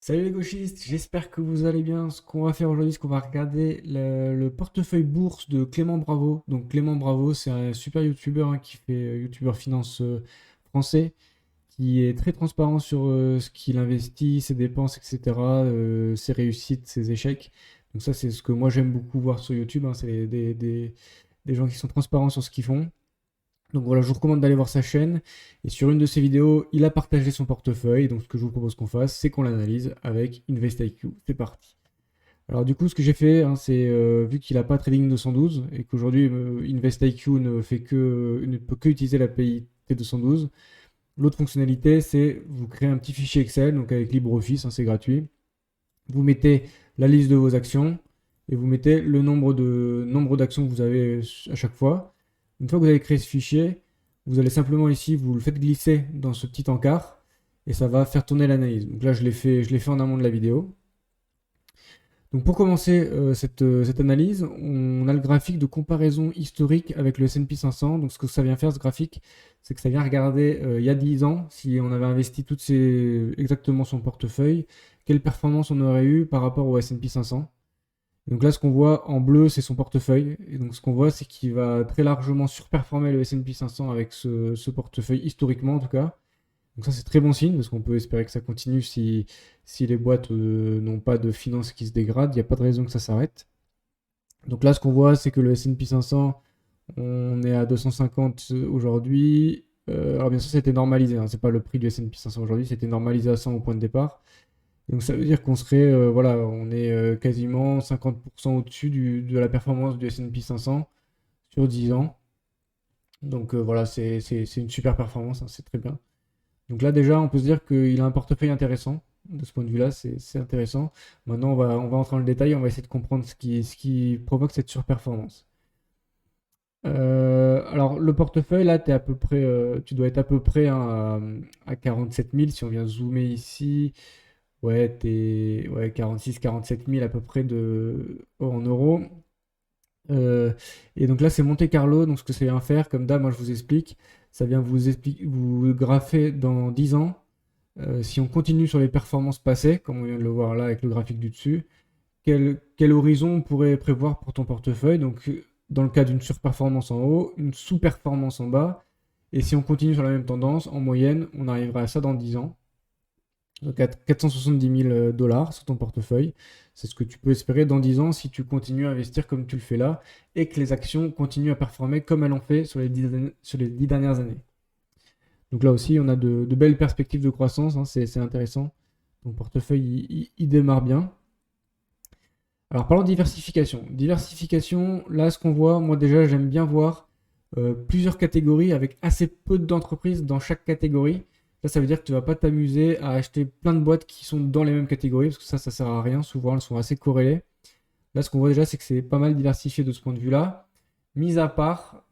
Salut les gauchistes, j'espère que vous allez bien. Ce qu'on va faire aujourd'hui, c'est qu'on va regarder le portefeuille bourse de Clément Bravo. Donc Clément Bravo, c'est un super youtubeur qui fait youtubeur finance français, qui est très transparent sur ce qu'il investit, ses dépenses, etc., ses réussites, ses échecs. Donc ça, c'est ce que moi j'aime beaucoup voir sur YouTube, c'est des gens qui sont transparents sur ce qu'ils font. Donc voilà, je vous recommande d'aller voir sa chaîne. Et sur une de ses vidéos, il a partagé son portefeuille. Donc ce que je vous propose qu'on fasse, c'est qu'on l'analyse avec InvestIQ. C'est parti. Alors du coup, ce que j'ai fait, c'est vu qu'il n'a pas Trading 212 et qu'aujourd'hui InvestIQ ne peut que utiliser l'API T212, l'autre fonctionnalité, c'est vous créez un petit fichier Excel, donc avec LibreOffice, c'est gratuit. Vous mettez la liste de vos actions et vous mettez le nombre d'actions que vous avez à chaque fois. Une fois que vous avez créé ce fichier, vous allez simplement ici, vous le faites glisser dans ce petit encart et ça va faire tourner l'analyse. Donc là, je l'ai fait en amont de la vidéo. Donc pour commencer cette analyse, on a le graphique de comparaison historique avec le S&P 500. Donc ce que ça vient faire, ce graphique, c'est que ça vient regarder il y a 10 ans, si on avait investi exactement son portefeuille, quelle performance on aurait eu par rapport au S&P 500. Donc là, ce qu'on voit en bleu, c'est son portefeuille. Et donc ce qu'on voit, c'est qu'il va très largement surperformer le S&P 500 avec ce portefeuille, historiquement en tout cas. Donc ça, c'est très bon signe, parce qu'on peut espérer que ça continue si les boîtes n'ont pas de finances qui se dégradent. Il n'y a pas de raison que ça s'arrête. Donc là, ce qu'on voit, c'est que le S&P 500, on est à 250 aujourd'hui. Alors bien sûr, c'était normalisé, c'est pas le prix du S&P 500 aujourd'hui, c'était normalisé à 100 au point de départ. Donc ça veut dire qu'on serait, voilà, on est quasiment 50% au-dessus de la performance du S&P 500 sur 10 ans. Donc voilà, c'est une super performance, c'est très bien. Donc là déjà, on peut se dire qu'il a un portefeuille intéressant. De ce point de vue-là, c'est intéressant. Maintenant, on va entrer dans le détail, on va essayer de comprendre ce qui provoque cette surperformance. Alors le portefeuille, là, tu dois être à peu près à 47 000 si on vient zoomer ici. Ouais, t'es 46-47 000 à peu près en euros. Euh, et donc là, c'est Monte Carlo. Donc ce que ça vient faire, comme d'hab, moi je vous explique, ça vient vous grapher dans 10 ans. Si on continue sur les performances passées, comme on vient de le voir là avec le graphique du dessus, quel horizon on pourrait prévoir pour ton portefeuille? Donc dans le cas d'une surperformance en haut, une sous-performance en bas. Et si on continue sur la même tendance, en moyenne, on arrivera à ça dans 10 ans. Donc à 470 000 dollars sur ton portefeuille. C'est ce que tu peux espérer dans 10 ans si tu continues à investir comme tu le fais là et que les actions continuent à performer comme elles ont fait sur sur les 10 dernières années. Donc là aussi, on a de belles perspectives de croissance, c'est intéressant. Ton portefeuille, il démarre bien. Alors parlons de diversification. Diversification, là ce qu'on voit, moi déjà j'aime bien voir plusieurs catégories avec assez peu d'entreprises dans chaque catégorie. Ça veut dire que tu vas pas t'amuser à acheter plein de boîtes qui sont dans les mêmes catégories, parce que ça sert à rien. Souvent, elles sont assez corrélées. Là, ce qu'on voit déjà, c'est que c'est pas mal diversifié de ce point de vue-là. Mis à part,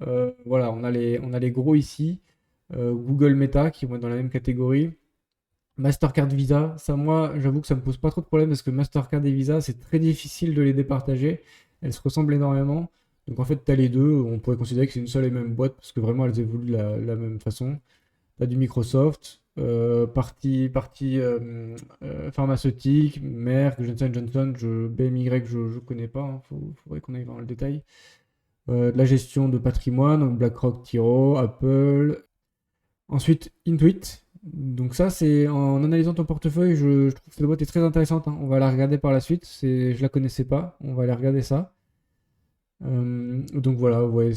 voilà, on a les gros ici. Google Meta qui vont être dans la même catégorie. Mastercard Visa, ça moi j'avoue que ça me pose pas trop de problème parce que Mastercard et Visa c'est très difficile de les départager. Elles se ressemblent énormément. Donc en fait tu as les deux, on pourrait considérer que c'est une seule et même boîte parce que vraiment elles évoluent de la même façon. Tu as du Microsoft, partie pharmaceutique, Merck, Johnson Johnson, BMY je connais pas, faudrait qu'on aille dans le détail. De la gestion de patrimoine, donc BlackRock, T. Rowe, Apple, ensuite, Intuit. Donc ça, c'est en analysant ton portefeuille, je trouve que cette boîte est très intéressante. On va la regarder par la suite. Je la connaissais pas. On va aller regarder ça. Donc voilà, ouais,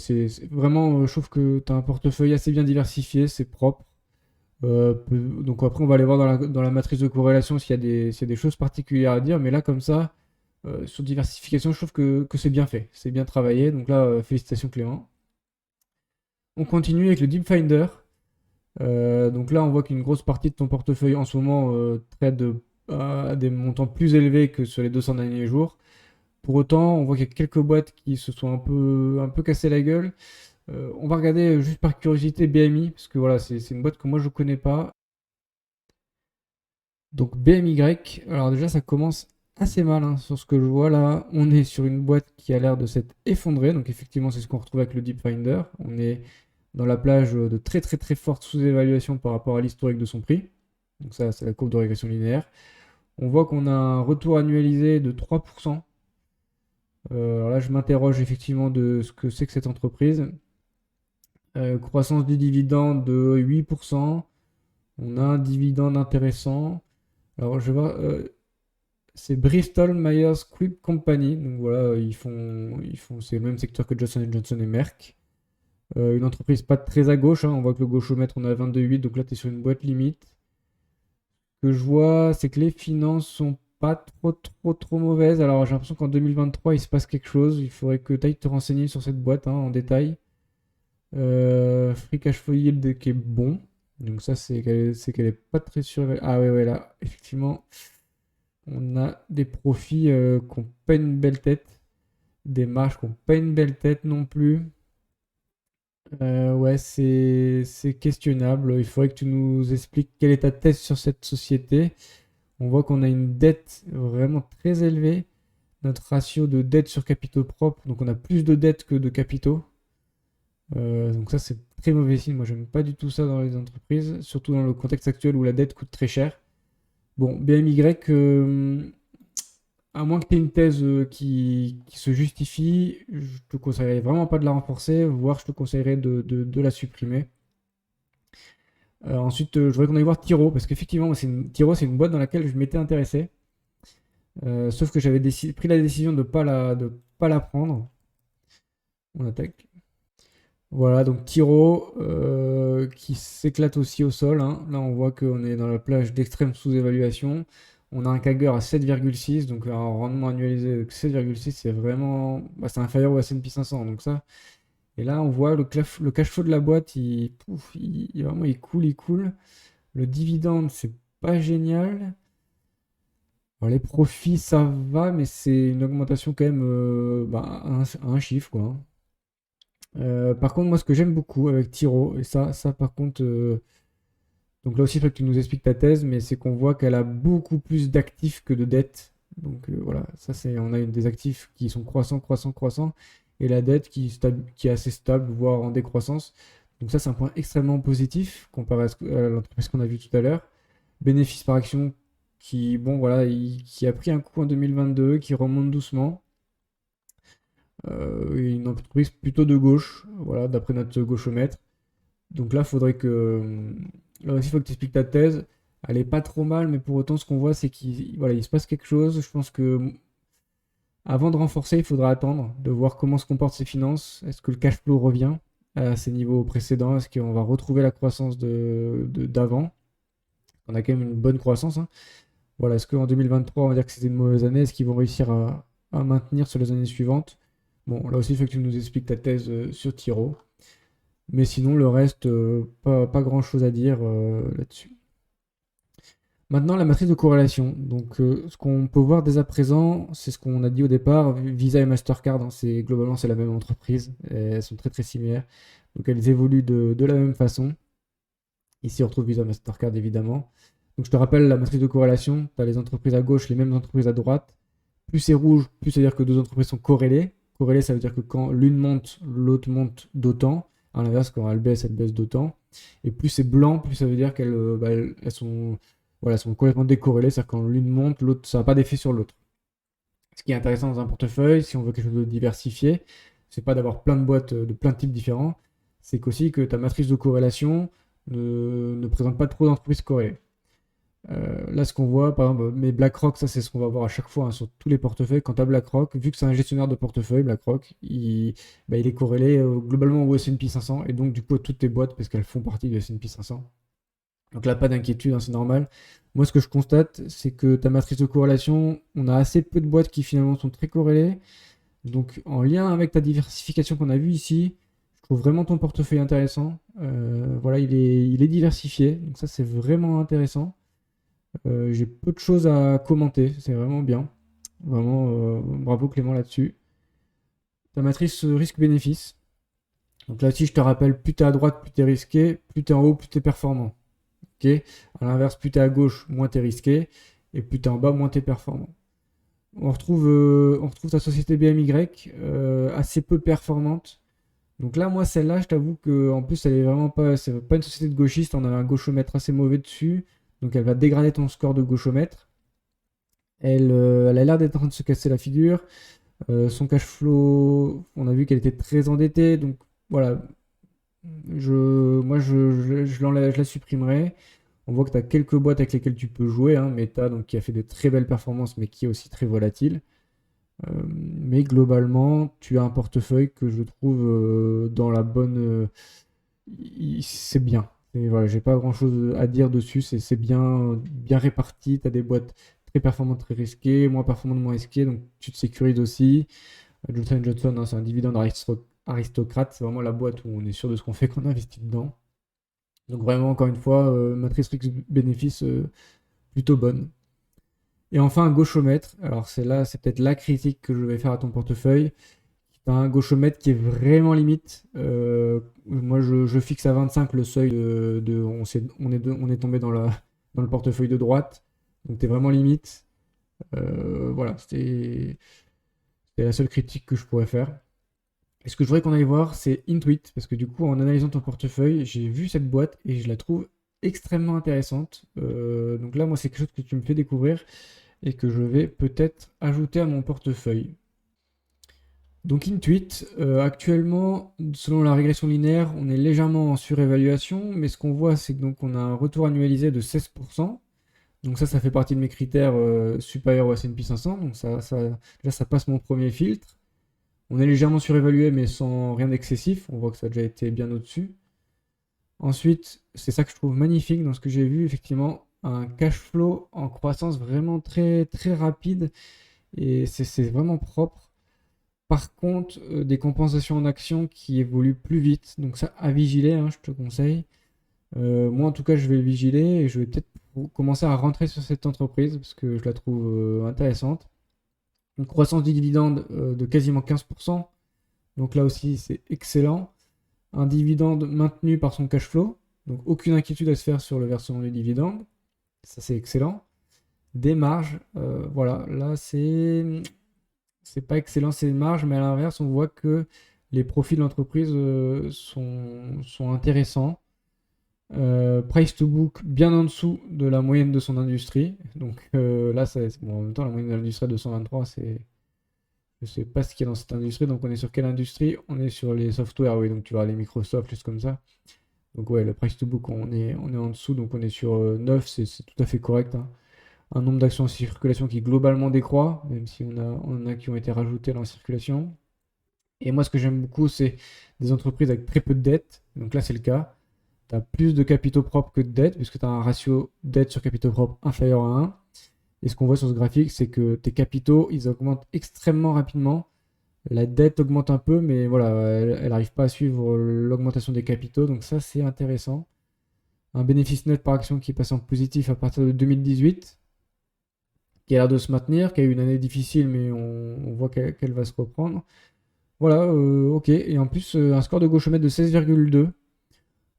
vraiment, je trouve que tu as un portefeuille assez bien diversifié, c'est propre. Donc après, on va aller voir dans la matrice de corrélation s'il y a des choses particulières à dire. Mais là, comme ça, sur diversification, je trouve que c'est bien fait. C'est bien travaillé. Donc là, félicitations Clément. On continue avec le Deep Finder. Donc là, on voit qu'une grosse partie de ton portefeuille en ce moment trade à des montants plus élevés que sur les 200 derniers jours. Pour autant, on voit qu'il y a quelques boîtes qui se sont un peu cassé la gueule. On va regarder juste par curiosité BMI, parce que voilà, c'est une boîte que moi je connais pas. Donc BMY, alors déjà ça commence assez mal sur ce que je vois là. On est sur une boîte qui a l'air de s'être effondrée. Donc effectivement, c'est ce qu'on retrouve avec le Deep Finder. On est dans la plage de très très très forte sous-évaluation par rapport à l'historique de son prix. Donc ça, c'est la courbe de régression linéaire. On voit qu'on a un retour annualisé de 3%. Alors là, je m'interroge effectivement de ce que c'est que cette entreprise. Croissance du dividende de 8%. On a un dividende intéressant. Alors, je vais voir. C'est Bristol Myers Squibb Company. Donc voilà, c'est le même secteur que Johnson Johnson et Merck. Une entreprise pas très à gauche, hein. On voit que le gauchomètre, on a 22,8. Donc là, tu es sur une boîte limite. Ce que je vois, c'est que les finances sont pas trop mauvaises. Alors, j'ai l'impression qu'en 2023, il se passe quelque chose. Il faudrait que tu ailles te renseigner sur cette boîte, hein, en détail. Free cash flow yield qui est bon. Donc ça, c'est qu'elle est pas très sûre. Ah ouais, ouais, là, effectivement, on a des profits qui n'ont pas une belle tête. Des marges qui n'ont pas une belle tête non plus. Ouais, c'est questionnable. Il faudrait que tu nous expliques quelle est ta thèse sur cette société. On voit qu'on a une dette vraiment très élevée. Notre ratio de dette sur capitaux propres, donc on a plus de dettes que de capitaux. Donc ça, c'est très mauvais signe. Moi, j'aime pas du tout ça dans les entreprises, surtout dans le contexte actuel où la dette coûte très cher. Bon, BMY, à moins que tu aies une thèse qui se justifie, je te conseillerais vraiment pas de la renforcer, voire je te conseillerais de la supprimer. Ensuite, je voudrais qu'on aille voir Tiro, parce qu'effectivement, Tiro, c'est une boîte dans laquelle je m'étais intéressé. Sauf que j'avais pris la décision de ne pas la prendre. On attaque. Voilà, donc Tiro qui s'éclate aussi au sol, hein. Là, on voit qu'on est dans la plage d'extrême sous-évaluation. On a un CAGR à 7,6, donc un rendement annualisé de 7,6, c'est vraiment. Bah, c'est inférieur au S&P 500, donc ça. Et là, on voit le cash flow de la boîte, vraiment, il coule. Le dividende, c'est pas génial. Alors, les profits, ça va, mais c'est une augmentation quand même bah, à un chiffre, quoi, hein. Par contre, moi, ce que j'aime beaucoup avec Tiro, et ça par contre, donc là aussi, il faut que tu nous expliques ta thèse, mais c'est qu'on voit qu'elle a beaucoup plus d'actifs que de dettes. Donc voilà, on a des actifs qui sont croissants, et la dette qui est assez stable, voire en décroissance. Donc ça, c'est un point extrêmement positif comparé à l'entreprise qu'on a vue tout à l'heure. Bénéfice par action qui, bon, voilà, qui a pris un coup en 2022, qui remonte doucement. Une entreprise plutôt de gauche, voilà, d'après notre gauchomètre. Donc là, faudrait que. Là aussi, il faut que tu expliques ta thèse. Elle est pas trop mal, mais pour autant, ce qu'on voit, c'est qu'il se passe quelque chose. Je pense que avant de renforcer, il faudra attendre, de voir comment se comportent ses finances. Est-ce que le cash flow revient à ses niveaux précédents? Est-ce qu'on va retrouver la croissance d'avant? On a quand même une bonne croissance, hein. Voilà, est-ce qu'en 2023, on va dire que c'était une mauvaise année? Est-ce qu'ils vont réussir à maintenir sur les années suivantes? Bon, là aussi, il faut que tu nous expliques ta thèse sur Tiro. Mais sinon, le reste, pas grand-chose à dire là-dessus. Maintenant, la matrice de corrélation. Donc, ce qu'on peut voir dès à présent, c'est ce qu'on a dit au départ. Visa et Mastercard, hein, globalement, c'est la même entreprise. Elles sont très très similaires. Donc, elles évoluent de la même façon. Ici, on retrouve Visa Mastercard, évidemment. Donc, je te rappelle la matrice de corrélation. Tu as les entreprises à gauche, les mêmes entreprises à droite. Plus c'est rouge, plus ça veut dire que deux entreprises sont corrélées. Corrélées, ça veut dire que quand l'une monte, l'autre monte d'autant. À l'inverse, quand elle baisse d'autant. Et plus c'est blanc, plus ça veut dire elles sont, voilà, sont complètement décorrélées. C'est-à-dire que quand l'une monte, l'autre, ça n'a pas d'effet sur l'autre. Ce qui est intéressant dans un portefeuille, si on veut quelque chose de diversifié, c'est pas d'avoir plein de boîtes de plein de types différents. C'est qu'aussi que ta matrice de corrélation ne présente pas trop d'entreprises corrélées. Là, ce qu'on voit, par exemple, mais BlackRock, ça c'est ce qu'on va voir à chaque fois, hein, sur tous les portefeuilles. Quant à BlackRock, vu que c'est un gestionnaire de portefeuille, BlackRock, il est corrélé globalement au S&P 500 et donc du coup à toutes tes boîtes parce qu'elles font partie du S&P 500. Donc là, pas d'inquiétude, hein, c'est normal. Moi, ce que je constate, c'est que ta matrice de corrélation, on a assez peu de boîtes qui finalement sont très corrélées. Donc en lien avec ta diversification qu'on a vue ici, je trouve vraiment ton portefeuille intéressant. Voilà, il est diversifié, donc ça c'est vraiment intéressant. J'ai peu de choses à commenter, c'est vraiment bien. Vraiment, bravo Clément là-dessus. Ta matrice risque-bénéfice. Donc là aussi, je te rappelle, plus t'es à droite, plus t'es risqué, plus t'es en haut, plus t'es performant. Ok. À l'inverse, plus t'es à gauche, moins t'es risqué, et plus t'es en bas, moins t'es performant. On retrouve ta société BMY, assez peu performante. Donc là, moi, celle-là, je t'avoue que en plus, elle est vraiment pas, c'est pas une société de gauchiste. On a un gauchomètre assez mauvais dessus, donc elle va dégrader ton score de gauchomètre. Elle a l'air d'être en train de se casser la figure. Son cash flow, on a vu qu'elle était très endettée. Donc voilà, moi je la supprimerai. On voit que tu as quelques boîtes avec lesquelles tu peux jouer, hein. Meta, donc, qui a fait de très belles performances, mais qui est aussi très volatile. Mais globalement, tu as un portefeuille que je trouve dans la bonne. C'est bien. Et voilà, j'ai pas grand chose à dire dessus. C'est bien, bien réparti. Tu as des boîtes très performantes, très risquées, moins performantes, moins risquées. Donc tu te sécurises aussi. Johnson Johnson, hein, c'est un dividende aristocrate. C'est vraiment la boîte où on est sûr de ce qu'on fait quand on investit dedans. Donc vraiment, encore une fois, matrice risque-bénéfice plutôt bonne. Et enfin, un gauchomètre. Alors c'est là, c'est peut-être la critique que je vais faire à ton portefeuille. T'as un gauchomètre qui est vraiment limite. Moi, je fixe à 25 le seuil on est tombé dans le portefeuille de droite. Donc t'es vraiment limite. Voilà, c'était la seule critique que je pourrais faire. Et ce que je voudrais qu'on aille voir, c'est Intuit, parce que du coup, en analysant ton portefeuille, j'ai vu cette boîte et je la trouve extrêmement intéressante. Donc là, moi, c'est quelque chose que tu me fais découvrir et que je vais peut-être ajouter à mon portefeuille. Donc Intuit, actuellement, selon la régression linéaire, on est légèrement en surévaluation, mais ce qu'on voit, c'est que donc on a un retour annualisé de 16%. Donc ça fait partie de mes critères supérieurs au S&P 500. Donc déjà, ça passe mon premier filtre. On est légèrement surévalué, mais sans rien d'excessif. On voit que ça a déjà été bien au-dessus. Ensuite, c'est ça que je trouve magnifique dans ce que j'ai vu, effectivement, un cash flow en croissance vraiment très, très rapide. Et c'est vraiment propre. Par contre, des compensations en actions qui évoluent plus vite. Donc ça, à vigiler, hein, je te conseille. Moi, en tout cas, je vais vigiler et je vais peut-être commencer à rentrer sur cette entreprise parce que je la trouve intéressante. Une croissance du dividende de quasiment 15%. Donc là aussi, c'est excellent. Un dividende maintenu par son cash flow. Donc aucune inquiétude à se faire sur le versement du dividende. Ça, c'est excellent. Des marges, voilà, là, c'est pas excellent, c'est une marge, mais à l'inverse, on voit que les profits de l'entreprise sont intéressants. Price to book bien en dessous de la moyenne de son industrie. Donc là, bon, en même temps, la moyenne de l'industrie de 223, je sais pas ce qu'il y a dans cette industrie. Donc on est sur quelle industrie? On est sur les softwares, oui. Donc tu vois les Microsoft, juste comme ça. Donc ouais, le price to book, on est en dessous. Donc on est sur 9, c'est tout à fait correct, hein. Un nombre d'actions en circulation qui globalement décroît, même si on en a qui ont été rajoutées en circulation. Et moi, ce que j'aime beaucoup, c'est des entreprises avec très peu de dettes. Donc là, c'est le cas. Tu as plus de capitaux propres que de dettes, puisque tu as un ratio dette sur capitaux propres inférieur à 1. Et ce qu'on voit sur ce graphique, c'est que tes capitaux, ils augmentent extrêmement rapidement. La dette augmente un peu, mais voilà, elle n'arrive pas à suivre l'augmentation des capitaux. Donc ça, c'est intéressant. Un bénéfice net par action qui est passé en positif à partir de 2018, qui a l'air de se maintenir, qui a eu une année difficile, mais on voit qu'elle va se reprendre. Voilà, ok. Et en plus, un score de gauchomètre de 16,2.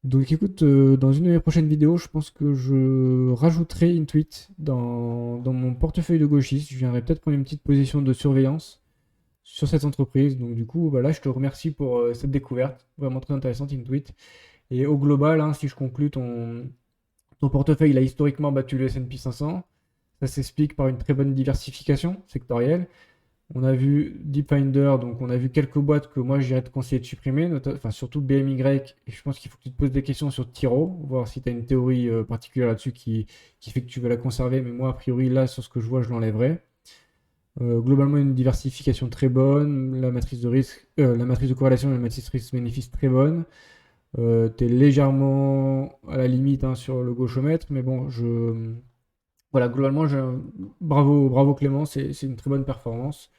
Donc écoute, dans une de mes prochaines vidéos, je pense que je rajouterai une tweet dans mon portefeuille de gauchiste. Je viendrai peut-être prendre une petite position de surveillance sur cette entreprise. Donc du coup, bah là, je te remercie pour cette découverte. Vraiment très intéressante, une tweet. Et au global, hein, si je conclue, ton portefeuille il a historiquement battu le S&P 500. Ça s'explique par une très bonne diversification sectorielle. On a vu DeepFinder, donc on a vu quelques boîtes que moi j'irais te conseiller de supprimer, enfin surtout BMY, et je pense qu'il faut que tu te poses des questions sur Tiro, voir si tu as une théorie particulière là-dessus qui fait que tu veux la conserver, mais moi a priori là sur ce que je vois je l'enlèverai. Globalement une diversification très bonne, la matrice de risque, la matrice de corrélation et la matrice risque-bénéfice très bonne. Tu es légèrement à la limite, hein, sur le gauchomètre, mais bon, voilà, globalement, bravo, bravo Clément, c'est une très bonne performance.